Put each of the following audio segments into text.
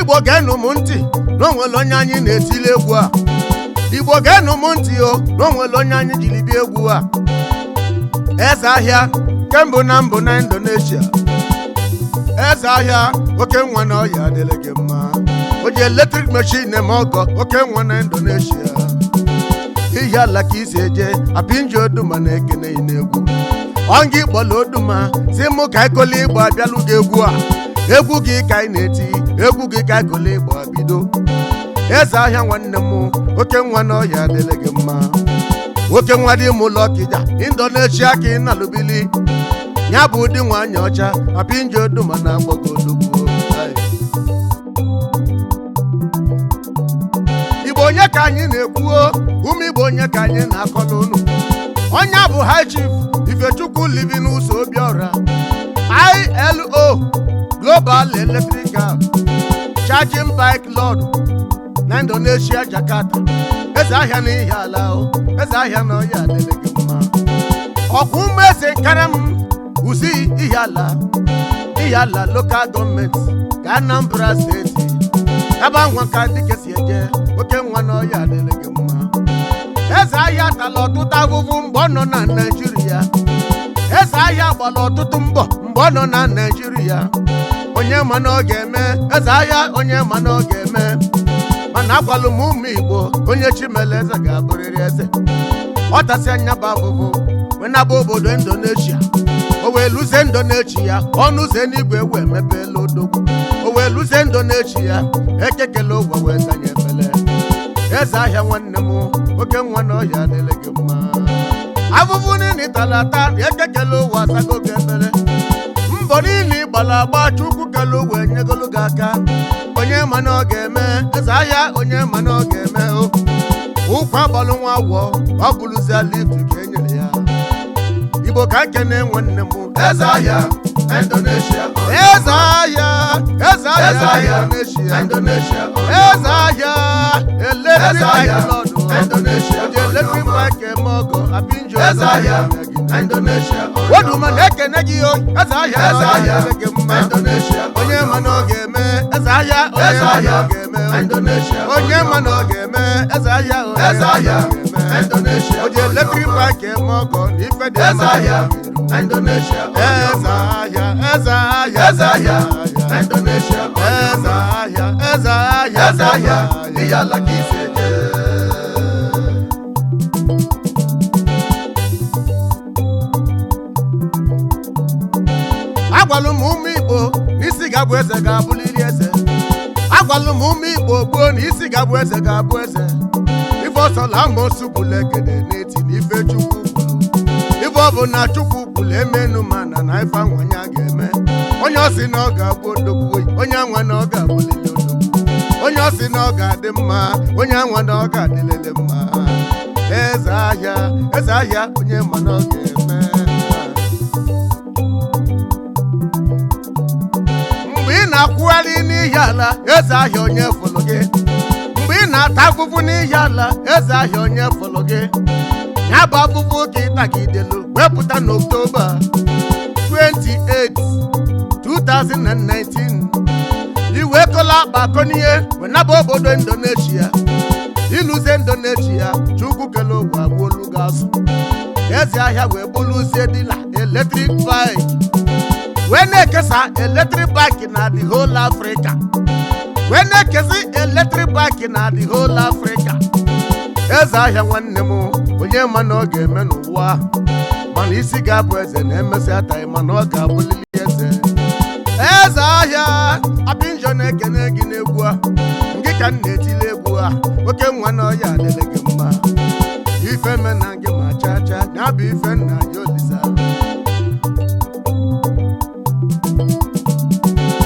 Igbo ga-enu m ntị na onwere onye anyị na-etili egwu a. Igbo ga-enu m ntị o na onwere onye anyị jiri bịa egwu a. Eze ahịa kembụ na mbụ na Indonesia. Eze ahịa oke nwa na ọya adịla gị mma. O ji eletrik machine eme ọgọ oke nwa na Indonesia. Ihe ala ka isi eje apinji oduma na ekene ị na-egwu. Ongi kpọrọ oduma si mụ ka ikoli Igbo abịalụ gị egwu a. Egwu gị ka ị na-eti, egwu gị ka ikoli Igbo abido. Eze ahịa nwanne m oke nwa na ọya adịla gị mma. Oke nwa dị mụ ụlọ Ọkịja Indonesia ka ị na-alụbili. Ya bụ ụdị nwanyị ọcha apinji oduma na agbago olugbo. Igbo onye ka anyị na-ekwuo, ụmụ Igbo onye ka anyị na-akọlụ unu. Onye bụ High Chief Ifechukwu Livinus Obiora, ILO Global Electrical Charging Bike Lord na Indonesia Jakarta. Eze ahịa na ihe ala o, eze ahịa na ọya adịla gị mma. Ọkwụ mmezi nkara m usi ihe ala local government ka Anambra steeti. Aba nwa ka dịka si eje oke nwa na ọya adịla gị mma. Eze ahịa tala ọtụtụ ahụhụ mgbe ọ nọ na Naịjirịa. Eze ahịa gbara ọtụtụ mbọ mgbe ọ nọ na Naịjirịa. Onye ma na ọ ga-eme, eze ahịa onye ma na ọ ga-eme. Mana agwalụ m ụmụ Igbo onye Chimele eze ga-abụrịrị eze. Ọ tasị anya bụ abụbụ wee naba obodo Indonesia. O wee luzie Indonesia ọnụ ụzọ eluigwe wee mepeela odogwu. O wee luzie Indonesia ekekele ụwa wee tanye efele. Eze ahịa nwanne m oke nwa na ọya adịla gị mma. Afụfụ niile tara ata ekekele ụwa asago gị efele. Mbọ niile gbara agba Chukwu kele ụwa enyegolu gị aka. Onye ma na ọ ga-eme, eze ahịa onye ma na ọ ga-eme o. Ụkwa gbalụ nwa agwọ ọ bụrụzia lift ka e nyere ya. Igbo ka nkene nwanne m eze ahịa Indonesia. Eze ahịa Indonesia. Eze ahịa eletrik lord Indonesia. Eletrik bike eme ọgọ apinjo eze ahịa Indonesia. Oduma na-ekene gị o eze ahịa gị mma. Indonesia. Onye ma na ọ ga-eme eze ahịa onye ma na ọ ga-eme Indonesia. Onye ma na ọ ga-eme eze ahịa Indonesia. O ji eletrik bike eme ọgọ na ife dị eze ahịa Indonesia. Eze ahịa Indonesia. Eze ahịa ihe ala ka isi eje. Agwalụ m ụmụ Igbo n'isi ga-abụ eze ga-abụliri eze. Agwalụ m ụmụ Igbo gboo na isi ga-abụ eze ga-abụ eze. Ife ọsọla amosu bụla egede n'eti na ife Chukwu kwuru. Ife ọ bụ na Chukwu kwuru emenu mana na ife anwanye a ga-eme. Onye ọ sị na ọ ga-abụ odogwu, onye anwa na ọ ga-abụlili odogwu. Onye ọ sị na ọ ga-adị mma, onye anwa na ọ ga-adịlele mma. Eze ahịa onye ma na ọ ga-eme. Mgbe ị na-akwụgharị n'ihi ala, eze ahịa onye fụlụ gị. Mgbe ị na-ata afụfụ n'ihi ala, eze ahịa onye fụlụ gị. Ya bụ afụfụ ka ịtagidelu wepụta n'Oktoba 28, 2019. Iwe kola akpakọ n'ihe wee naba obodo Indonesia. Iluzie Indonesia Chukwu kele ụwa gbuolu gị asụ. Eze ahịa wee bụrụzie dila eletrik bike wee na-ekesa eletrik bike na the whole Africa. Wee na-ekesi eletrik bike na the whole Africa. Eze ahịa nwanne m onye ma na ọ ga-eme n'ụwa. Mana isi ga-abụ eze na-emesi ataghị mana ọ ga-abụlili eze. Eze ahịa apinjo na-ekene gị n'egwu a. Ngị ka m na-etili egwu a oke nwa na ọya adịla gị mma. Ife mena gị ma chacha ya bụ ife nna ya Olisa.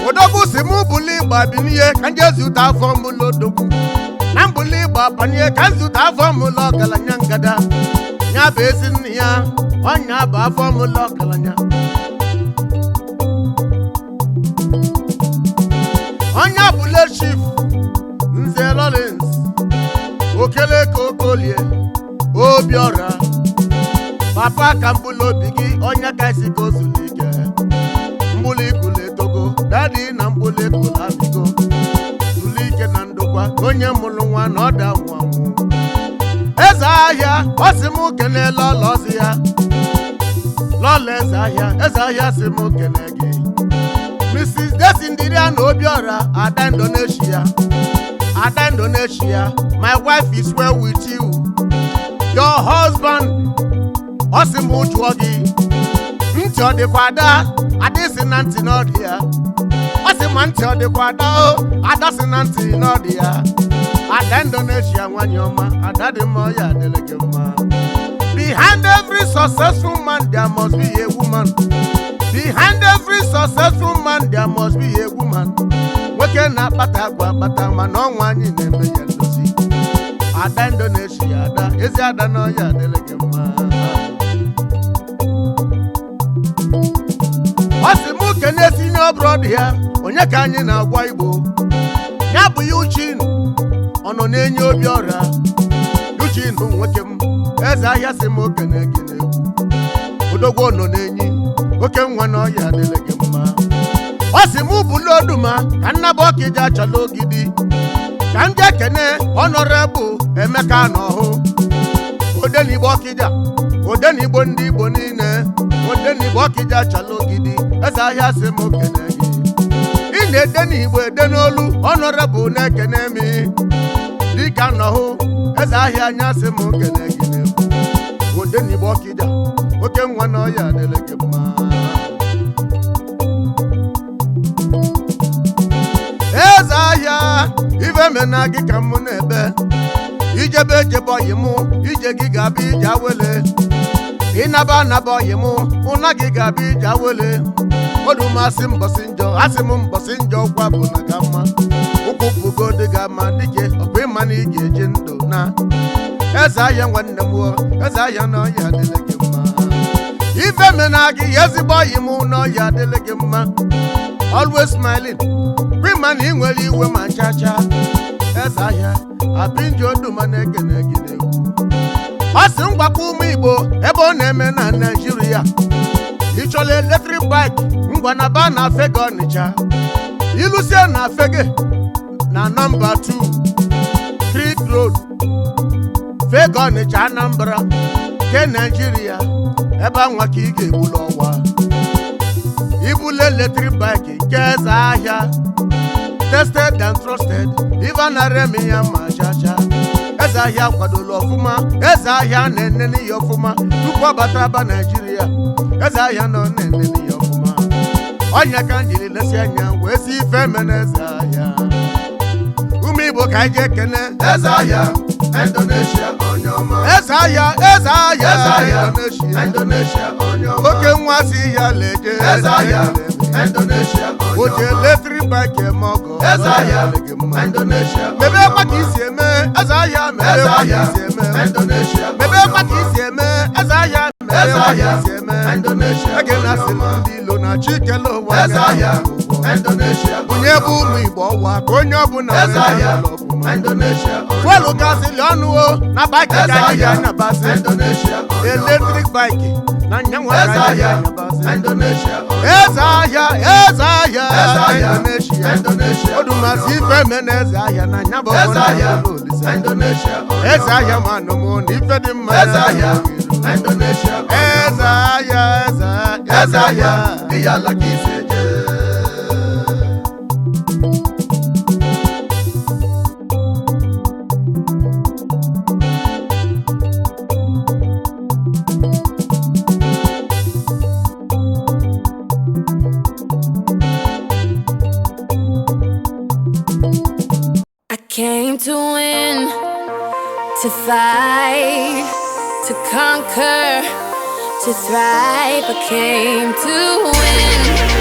Odogwu si mụ buli Igbo binihe ka nje zụta afọ mbụlụ odogwu. Na mbuli Igbo abanye ka zụta afọ mbụlụ ọgaranya ngada. Ya bụ ezi nne ya ọnya bụ afọ mbụlụ ọgaranya. Onye bụle Chief Nze Lawrence Okeleke Okolie Obiora. Papa ka mbụlụ obi gị onye ka isi ka o zuru ike. Mbụlụ ikule Togo dadi na mbụlụ ikule abigo. onye mụrụ nwa na ọda nwa eze ahịa ọ sị m kele lọlọzi ya lọla eze ahịa sị m kele gị Mrs. Desindria na Obiora Ada Indonesia my wife is well with you your husband ọ sị m jụọ gị ntị ọ dịkwa ada sị na ntị n'ọdị ya ọ sị ma ntị ọ dịkwa ada sị na ntị n'ọdị ya Ada Indonesia nwanyị ọma ada dị mma ya adịrị gị mma behind every successful man there must be a woman behind every successful man there must be a woman nwoke na-akpata agwa akpata mana ọnwa anyị na-eme ya ndozi Ada Indonesia ezi ada na ya adịrị gị mma ọ sị mụ kene senior brother ya onye ka anyị na-agwa Igbo ya bụ Eugene ọ nọ na-enye Obiora Eugene bụ nwoke m eze ahịa sị m okene gị n'egwu odogwu nọ na-enyi oke nwa na ọya adịrị gị mma ọ sị m bụlụ oduma ka nnaba ọkịja achala ogidi ka m ga-ekene Honorable Emeka n'ọhụ Odenigbo ọkịja Odenigbo ndị Igbo niile Odenigbo ọkịja achala ogidi eze ahịa sị m okene gị ị na-ede n'Igbo ede n'olu Honorable na-ekene m dịka n'ọhụ eze ahịa anya sị m okene gị n'egwu Odenigbo ọkịja oke nwa na ọya adịrị gị mma eze ahịa ife mena gị ka m na-ebe ijebe ọyị m ije gị ga-abịa ije awele ịnaba ọyị m ụna gị ga-abịa ije awele odumasị mbọsị njọ asị m mbọsị njọ kwa bụ na ga mma ụkwụ bụgo dị ga ma dịke ọkwa ịma na ị ga-eji ndụ na eze ahịa nwanne m eze ahịa na ọya adịrị gị mma ife mena gị ezigbo ọyị m na ọya adịrị gị mma always smiling kwima na ị nwere iwe ma chacha eze ahịa apinjo oduma na-ekene gị n'egwu ọ sị ngwakọ ụmụ Igbo ebe ọ na-eme na Naịjirịa ịchọla eletrik bike ngwanaba na Fege Ọnịcha ilusie na Fege na nọmba 2 Creek Road Fege Ọnịcha Anambra nke Naịjirịa ebe anwa ka ị ga-egbulu ọwa ibule eletrik bike nke eze ahịa tested and trusted even aremi ya ma chacha eze ahịa kwadola ọfụma eze ahịa na-enene ya ọfụma tupu ọ bataba Naịjirịa eze ahịa nọ na-enene ya ọfụma ọnya ka njiri lesi anya wee si ife mene eze ahịa ụmụ Igbo ka anyị ga-ekene eze ahịa Indonesia onye ọma eze ahịa Indonesia onye ọma oke nwa si ya leje eze ahịa Indonesia oje eletrik bike emogo eze ahịa Indonesia mebe kwa ka isi eme eze ahịa mebe kwa ka isi eme Indonesia mebe kwa ka isi eme eze ahịa mebe kwa ka isi eme Indonesia ege na si ndị ilo na chikelo ụwa eze ahịa Indonesia onye bụ ụmụ Igbo ọwa ka onye ọbụla eze ahịa Indonesia fuelu gasịlị ọnụ na bike ka anyị ga-anyabasị Indonesia eletrik bike na nyanwa ka anyị ga-anyabasị Indonesia eze ahịa Indonesia odumasị ife mene eze ahịa na nyabọ Indonesia eze ahịa ma anụmụ na ife dị mma eze ahịa Indonesia eze ahịa ihe ala ka isi eje Came to win, to fight, to conquer, to thrive. I came to win.